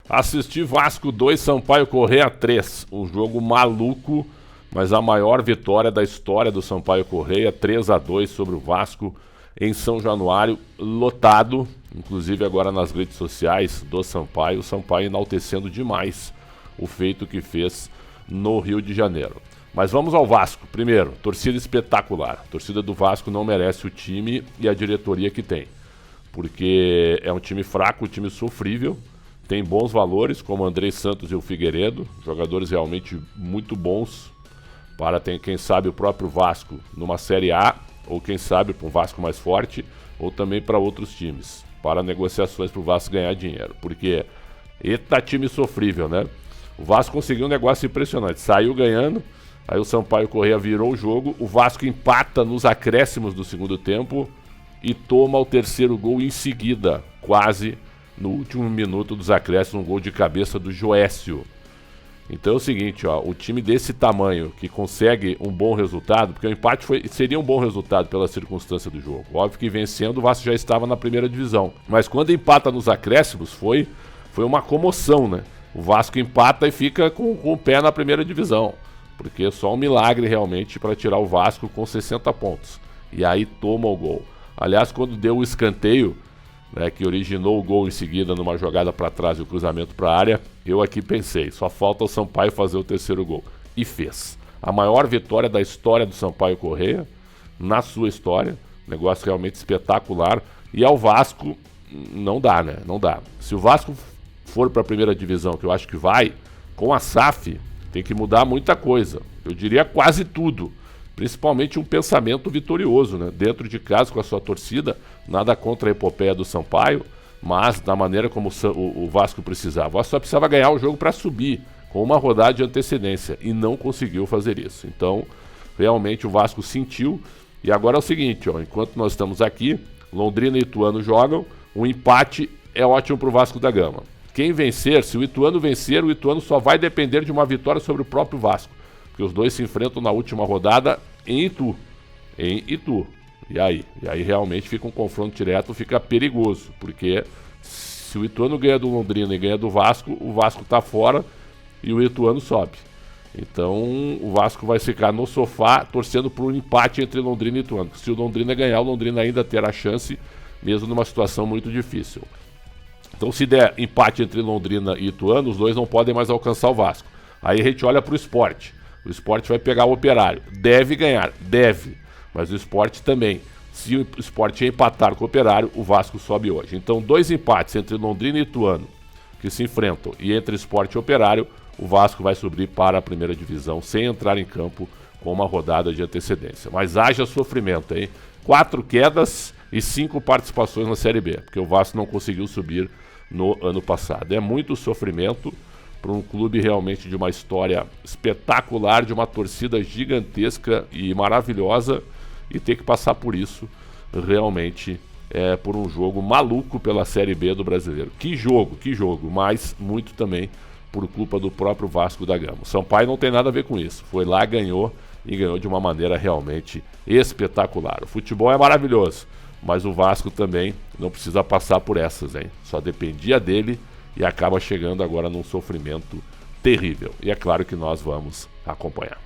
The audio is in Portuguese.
Assisti Vasco 2, Sampaio Corrêa 3. Um jogo maluco, mas a maior vitória da história do Sampaio Corrêa, 3-2 sobre o Vasco em São Januário, lotado, inclusive agora nas redes sociais do Sampaio, o Sampaio enaltecendo demais o feito que fez no Rio de Janeiro. Mas vamos ao Vasco. Primeiro, torcida espetacular. A torcida do Vasco não merece o time e a diretoria que tem, porque é um time fraco, um time sofrível, tem bons valores, como Andrei Santos e o Figueiredo, jogadores realmente muito bons para, quem sabe, o próprio Vasco numa Série A, ou quem sabe para um Vasco mais forte, ou também para outros times, para negociações para o Vasco ganhar dinheiro, porque eita time sofrível, né? O Vasco conseguiu um negócio impressionante, saiu ganhando, aí o Sampaio Corrêa virou o jogo, o Vasco empata nos acréscimos do segundo tempo e toma o terceiro gol em seguida, quase no último minuto dos acréscimos, um gol de cabeça do Joécio. Então é o seguinte, ó, o time desse tamanho que consegue um bom resultado, porque o empate seria um bom resultado pela circunstância do jogo. Óbvio que vencendo o Vasco já estava na primeira divisão, mas quando empata nos acréscimos foi uma comoção, né? O Vasco empata e fica com o pé na primeira divisão, porque é só um milagre realmente para tirar o Vasco com 60 pontos. E aí toma o gol. Aliás, quando deu o escanteio, né, que originou o gol em seguida numa jogada para trás e o cruzamento para a área, eu aqui pensei, só falta o Sampaio fazer o terceiro gol. E fez. A maior vitória da história do Sampaio Corrêa, na sua história, negócio realmente espetacular. E ao Vasco, não dá, né? Não dá. Se o Vasco for para a primeira divisão, que eu acho que vai, com a SAF, tem que mudar muita coisa. Eu diria quase tudo. Principalmente um pensamento vitorioso, né? Dentro de casa com a sua torcida, nada contra a epopeia do Sampaio, mas da maneira como o Vasco precisava. O Vasco só precisava ganhar o jogo para subir, com uma rodada de antecedência, e não conseguiu fazer isso. Então, realmente o Vasco sentiu, e agora é o seguinte, ó, enquanto nós estamos aqui, Londrina e Ituano jogam, um empate é ótimo para o Vasco da Gama. Quem vencer, se o Ituano vencer, o Ituano só vai depender de uma vitória sobre o próprio Vasco, porque os dois se enfrentam na última rodada em Itu. E aí realmente fica um confronto direto, fica perigoso, porque se o Ituano ganha do Londrina e ganha do Vasco, o Vasco está fora e o Ituano sobe. Então o Vasco vai ficar no sofá torcendo por um empate entre Londrina e Ituano. Se o Londrina ganhar, o Londrina ainda terá chance, mesmo numa situação muito difícil. Então se der empate entre Londrina e Ituano, os dois não podem mais alcançar o Vasco. Aí a gente olha para o Sport. O Sport vai pegar o Operário. Deve ganhar, deve. Mas o Sport também. Se o Sport empatar com o Operário, o Vasco sobe hoje. Então, dois empates entre Londrina e Ituano, que se enfrentam, e entre Sport e Operário, o Vasco vai subir para a primeira divisão, sem entrar em campo com uma rodada de antecedência. Mas haja sofrimento, hein? 4 quedas e 5 participações na Série B, porque o Vasco não conseguiu subir no ano passado. É muito sofrimento para um clube realmente de uma história espetacular, de uma torcida gigantesca e maravilhosa, e ter que passar por isso realmente por um jogo maluco pela Série B do Brasileiro. Que jogo, mas muito também por culpa do próprio Vasco da Gama. O Sampaio não tem nada a ver com isso, foi lá, ganhou, e ganhou de uma maneira realmente espetacular. O futebol é maravilhoso, mas o Vasco também não precisa passar por essas, hein? Só dependia dele e acaba chegando agora num sofrimento terrível. E é claro que nós vamos acompanhar.